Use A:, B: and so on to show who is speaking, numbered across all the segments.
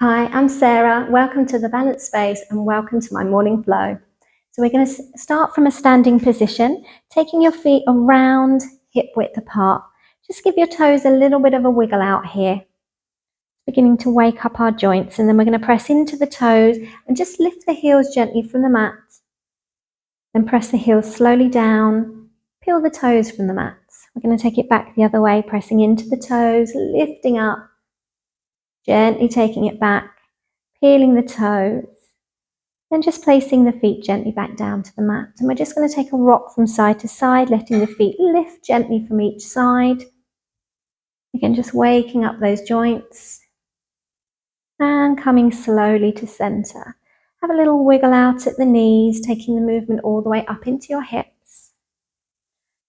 A: Hi, I'm Sarah. Welcome to the Balance Space and welcome to my morning flow. So we're going to start from a standing position, taking your feet around hip width apart. Just give your toes a little bit of a wiggle out here, beginning to wake up our joints, and then we're going to press into the toes and just lift the heels gently from the mat. Then press the heels slowly down, peel the toes from the mats. We're going to take it back the other way, pressing into the toes, lifting up, gently taking it back, peeling the toes, then just placing the feet gently back down to the mat. And we're just going to take a rock from side to side, letting the feet lift gently from each side. Again, just waking up those joints and coming slowly to center. Have a little wiggle out at the knees, taking the movement all the way up into your hips.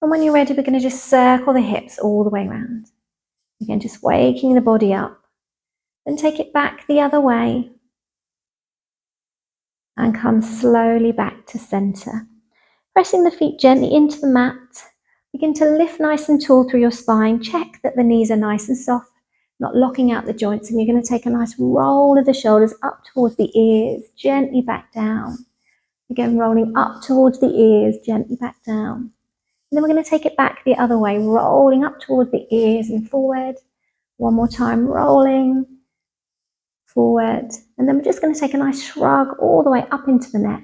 A: And when you're ready, we're going to just circle the hips all the way around. Again, just waking the body up. Then take it back the other way. And come slowly back to center. Pressing the feet gently into the mat. Begin to lift nice and tall through your spine. Check that the knees are nice and soft, not locking out the joints. And you're going to take a nice roll of the shoulders up towards the ears, gently back down. Again, rolling up towards the ears, gently back down. And then we're going to take it back the other way, rolling up towards the ears and forward. One more time, rolling forward. And then we're just going to take a nice shrug all the way up into the neck.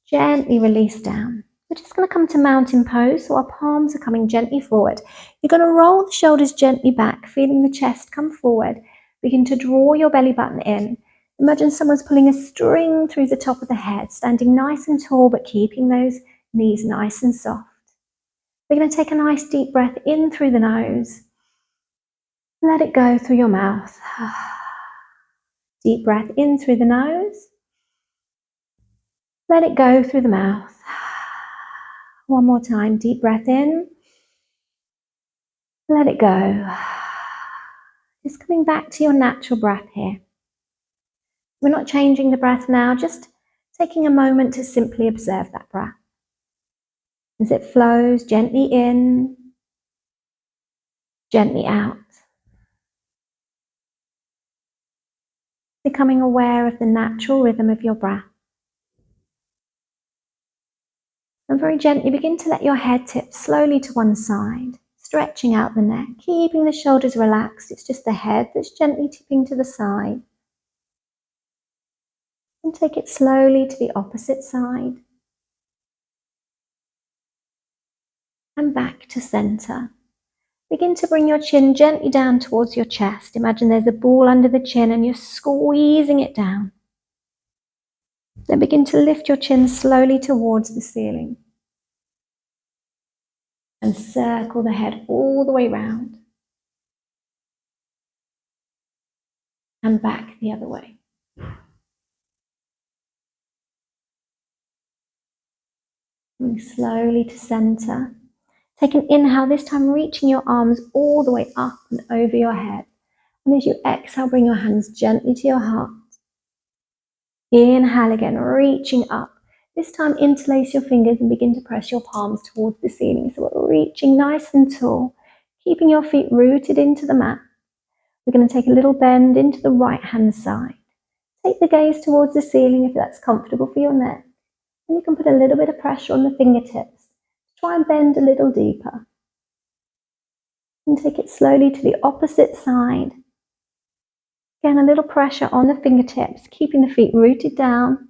A: Gently release down. We're just going to come to mountain pose, so our palms are coming gently forward. You're going to roll the shoulders gently back, feeling the chest come forward. Begin to draw your belly button in. Imagine someone's pulling a string through the top of the head, standing nice and tall, but keeping those knees nice and soft. We're going to take a nice deep breath in through the nose. Let it go through your mouth. Deep breath in through the nose. Let it go through the mouth. One more time, deep breath in. Let it go. Just coming back to your natural breath here. We're not changing the breath now, just taking a moment to simply observe that breath. As it flows gently in, gently out. Becoming aware of the natural rhythm of your breath. And very gently begin to let your head tip slowly to one side, stretching out the neck, keeping the shoulders relaxed. It's just the head that's gently tipping to the side. And take it slowly to the opposite side. And back to center. Begin to bring your chin gently down towards your chest. Imagine there's a ball under the chin and you're squeezing it down. Then begin to lift your chin slowly towards the ceiling. And circle the head all the way round. And back the other way. Coming slowly to center. Take an inhale, this time reaching your arms all the way up and over your head. And as you exhale, bring your hands gently to your heart. Inhale again, reaching up. This time interlace your fingers and begin to press your palms towards the ceiling. So we're reaching nice and tall, keeping your feet rooted into the mat. We're going to take a little bend into the right hand side. Take the gaze towards the ceiling if that's comfortable for your neck. And you can put a little bit of pressure on the fingertips. Try and bend a little deeper. And take it slowly to the opposite side. Again, a little pressure on the fingertips, keeping the feet rooted down.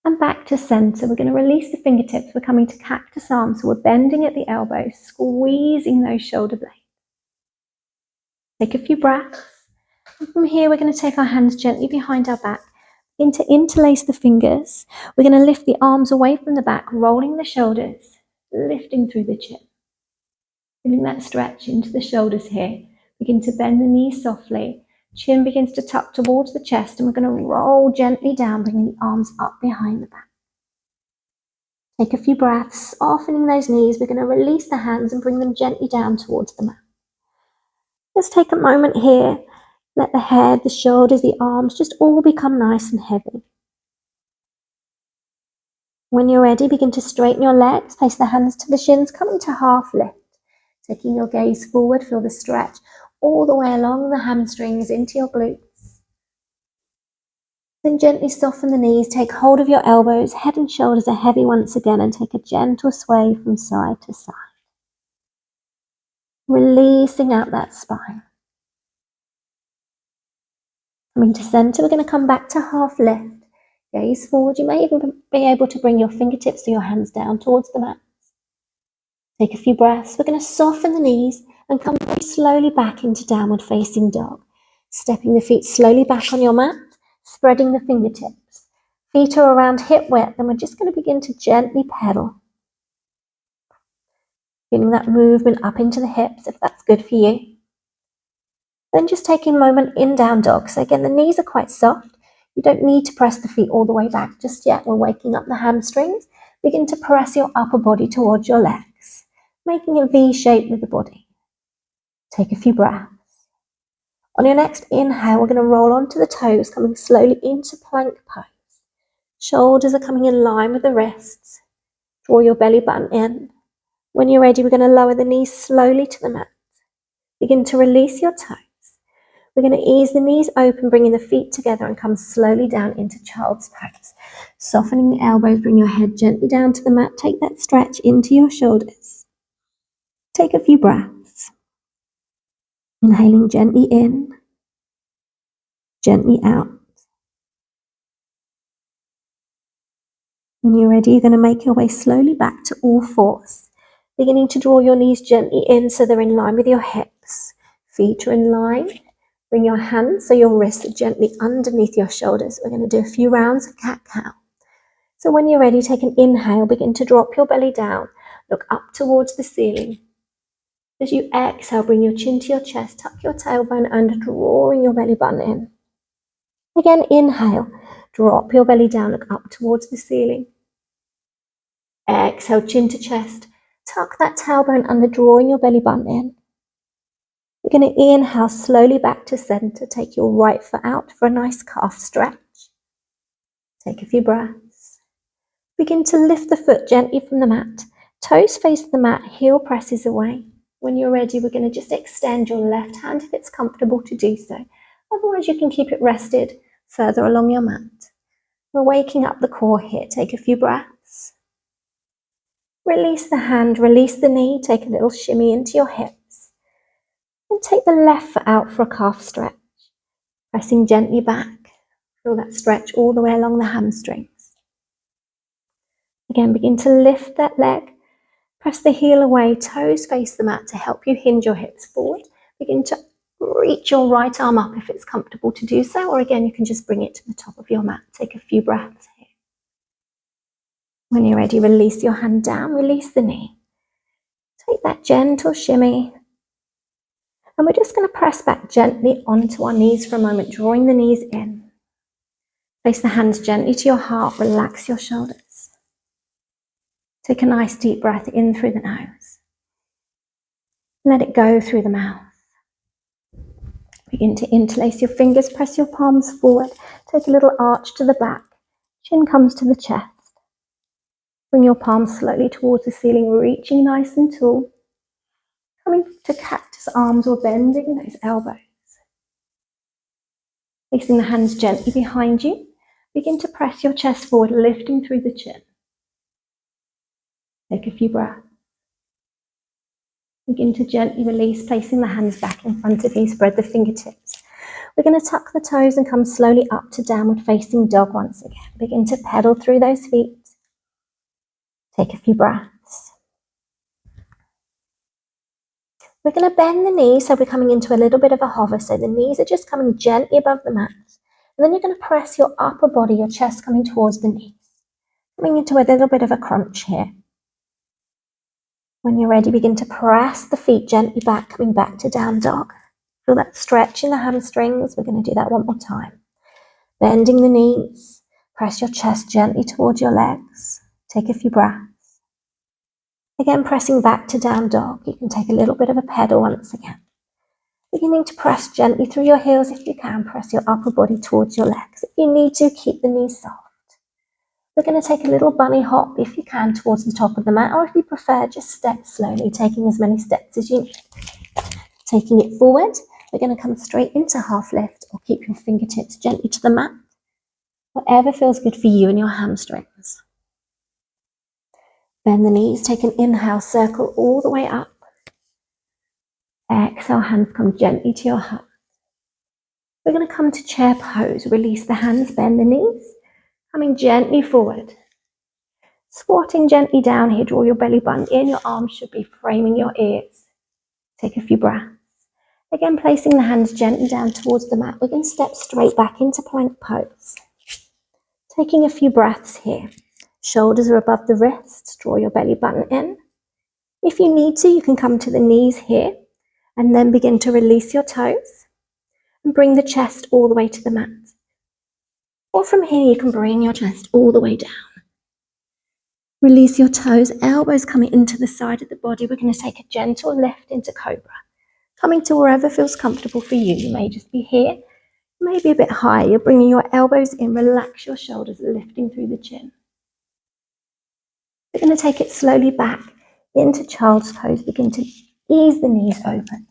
A: And back to center. We're going to release the fingertips. We're coming to cactus arms. So we're bending at the elbows, squeezing those shoulder blades. Take a few breaths. And from here, we're going to take our hands gently behind our back. Begin to interlace the fingers. We're going to lift the arms away from the back, rolling the shoulders, lifting through the chin. Feeling that stretch into the shoulders here. Begin to bend the knees softly. Chin begins to tuck towards the chest, and we're going to roll gently down, bringing the arms up behind the back. Take a few breaths, softening those knees. We're going to release the hands and bring them gently down towards the mat. Just take a moment here. Let the head, the shoulders, the arms just all become nice and heavy. When you're ready, begin to straighten your legs. Place the hands to the shins, coming to half lift. Taking your gaze forward, feel the stretch all the way along the hamstrings into your glutes. Then gently soften the knees, take hold of your elbows, head and shoulders are heavy once again, and take a gentle sway from side to side. Releasing out that spine. Coming to center, we're going to come back to half lift. Gaze forward. You may even be able to bring your fingertips or your hands down towards the mat. Take a few breaths. We're going to soften the knees and come very slowly back into downward facing dog. Stepping the feet slowly back on your mat, spreading the fingertips. Feet are around hip width, and we're just going to begin to gently pedal. Feeling that movement up into the hips if that's good for you. Then just taking a moment in down dog. So again, the knees are quite soft. You don't need to press the feet all the way back just yet. We're waking up the hamstrings. Begin to press your upper body towards your legs, making a V shape with the body. Take a few breaths. On your next inhale, we're going to roll onto the toes, coming slowly into plank pose. Shoulders are coming in line with the wrists. Draw your belly button in. When you're ready, we're going to lower the knees slowly to the mat. Begin to release your toes. We're going to ease the knees open, bringing the feet together and come slowly down into child's pose. Softening the elbows, bring your head gently down to the mat. Take that stretch into your shoulders. Take a few breaths. Inhaling gently in, gently out. When you're ready, you're going to make your way slowly back to all fours. Beginning to draw your knees gently in so they're in line with your hips. Feet are in line. Bring your hands so your wrists are gently underneath your shoulders. We're going to do a few rounds of cat-cow. So when you're ready, take an inhale. Begin to drop your belly down. Look up towards the ceiling. As you exhale, bring your chin to your chest. Tuck your tailbone under, drawing your belly button in. Again, inhale. Drop your belly down. Look up towards the ceiling. Exhale, chin to chest. Tuck that tailbone under, drawing your belly button in. We're going to inhale slowly back to center. Take your right foot out for a nice calf stretch. Take a few breaths. Begin to lift the foot gently from the mat. Toes face the mat, heel presses away. When you're ready, we're going to just extend your left hand if it's comfortable to do so. Otherwise, you can keep it rested further along your mat. We're waking up the core here. Take a few breaths. Release the hand, release the knee. Take a little shimmy into your hips. And take the left foot out for a calf stretch. Pressing gently back. Feel that stretch all the way along the hamstrings. Again, begin to lift that leg. Press the heel away, toes face the mat to help you hinge your hips forward. Begin to reach your right arm up if it's comfortable to do so, or again, you can just bring it to the top of your mat. Take a few breaths here. When you're ready, release your hand down, release the knee. Take that gentle shimmy. And we're just going to press back gently onto our knees for a moment, drawing the knees in. Place the hands gently to your heart, relax your shoulders. Take a nice deep breath in through the nose. Let it go through the mouth. Begin to interlace your fingers, press your palms forward. Take a little arch to the back. Chin comes to the chest. Bring your palms slowly towards the ceiling, reaching nice and tall. Coming to cactus arms or bending those elbows. Placing the hands gently behind you. Begin to press your chest forward, lifting through the chin. Take a few breaths. Begin to gently release, placing the hands back in front of you. Spread the fingertips. We're going to tuck the toes and come slowly up to downward facing dog once again. Begin to pedal through those feet. Take a few breaths. We're going to bend the knees, so we're coming into a little bit of a hover. So the knees are just coming gently above the mat. And then you're going to press your upper body, your chest coming towards the knees. Coming into a little bit of a crunch here. When you're ready, begin to press the feet gently back, coming back to down dog. Feel that stretch in the hamstrings. We're going to do that one more time. Bending the knees. Press your chest gently towards your legs. Take a few breaths. Again, pressing back to down dog. You can take a little bit of a pedal once again. Beginning to press gently through your heels if you can. Press your upper body towards your legs. If you need to, keep the knees soft. We're going to take a little bunny hop if you can towards the top of the mat, or if you prefer, just step slowly, taking as many steps as you need. Taking it forward, we're going to come straight into half lift, or keep your fingertips gently to the mat. Whatever feels good for you and your hamstrings. Bend the knees, take an inhale, circle all the way up. Exhale, hands come gently to your heart. We're going to come to chair pose. Release the hands, bend the knees, coming gently forward. Squatting gently down here, draw your belly button in, your arms should be framing your ears. Take a few breaths. Again, placing the hands gently down towards the mat, we're going to step straight back into plank pose. Taking a few breaths here. Shoulders are above the wrists, draw your belly button in. If you need to, you can come to the knees here and then begin to release your toes and bring the chest all the way to the mat. Or from here, you can bring your chest all the way down. Release your toes, elbows coming into the side of the body. We're going to take a gentle lift into cobra. Coming to wherever feels comfortable for you. You may just be here, maybe a bit higher. You're bringing your elbows in, relax your shoulders, lifting through the chin. We're going to take it slowly back into child's pose. Begin to ease the knees open.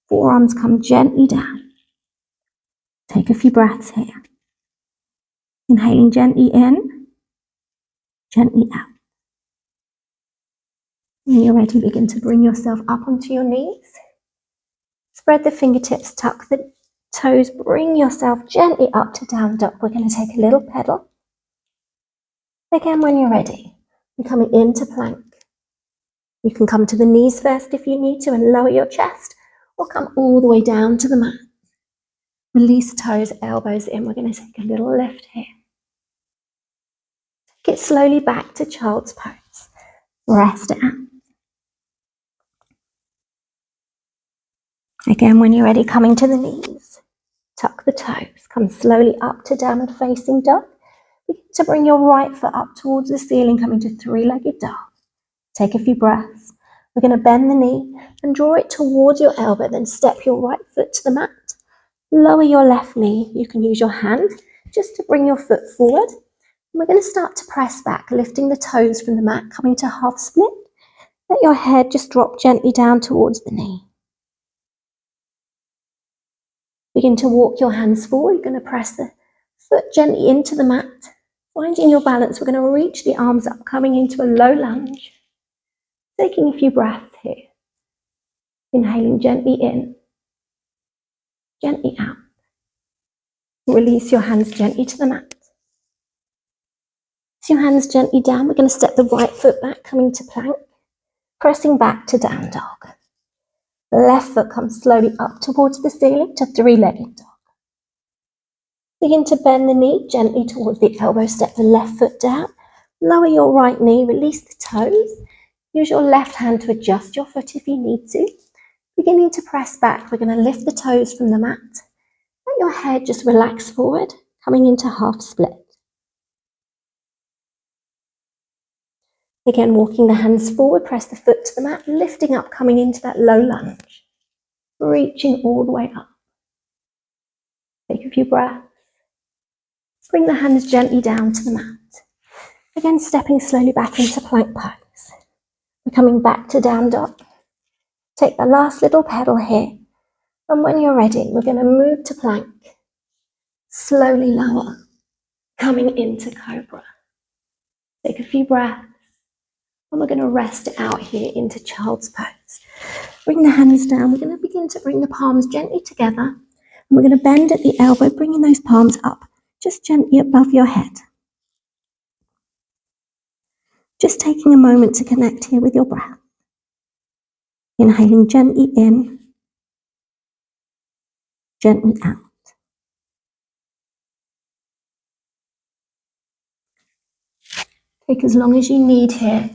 A: Forearms come gently down. Take a few breaths here. Inhaling gently in, gently out. When you're ready, begin to bring yourself up onto your knees. Spread the fingertips, tuck the toes, bring yourself gently up to down dog. We're going to take a little pedal. Again, when you're ready, you're coming into plank. You can come to the knees first if you need to and lower your chest, or come all the way down to the mat. Release toes, elbows in. We're going to take a little lift here. Take it slowly back to child's pose. Rest it out. Again, when you're ready, coming to the knees. Tuck the toes. Come slowly up to downward facing dog. Begin to bring your right foot up towards the ceiling, coming to three-legged dog. Take a few breaths. We're going to bend the knee and draw it towards your elbow, then step your right foot to the mat. Lower your left knee. You can use your hand just to bring your foot forward. And we're going to start to press back, lifting the toes from the mat, coming to half split. Let your head just drop gently down towards the knee. Begin to walk your hands forward. You're going to press the foot gently into the mat. Finding your balance, we're going to reach the arms up, coming into a low lunge. Taking a few breaths here. Inhaling gently in, gently out. Release your hands gently to the mat. As your hands gently down, we're going to step the right foot back, coming to plank. Pressing back to down dog. Left foot comes slowly up towards the ceiling to three-legged dog. Begin to bend the knee gently towards the elbow. Step the left foot down. Lower your right knee. Release the toes. Use your left hand to adjust your foot if you need to. Beginning to press back. We're going to lift the toes from the mat. Let your head just relax forward, coming into half split. Again, walking the hands forward, press the foot to the mat, lifting up, coming into that low lunge. Reaching all the way up. Take a few breaths. Bring the hands gently down to the mat. Again, stepping slowly back into plank pose. We're coming back to down dog. Take the last little pedal here. And when you're ready, we're going to move to plank. Slowly lower, coming into cobra. Take a few breaths. And we're going to rest it out here into child's pose. Bring the hands down. We're going to begin to bring the palms gently together. And we're going to bend at the elbow, bringing those palms up, just gently above your head. Just taking a moment to connect here with your breath. Inhaling gently in, gently out. Take as long as you need here,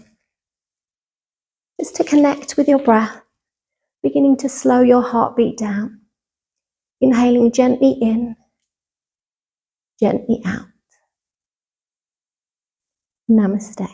A: just to connect with your breath, beginning to slow your heartbeat down. Inhaling gently in, gently out. Namaste.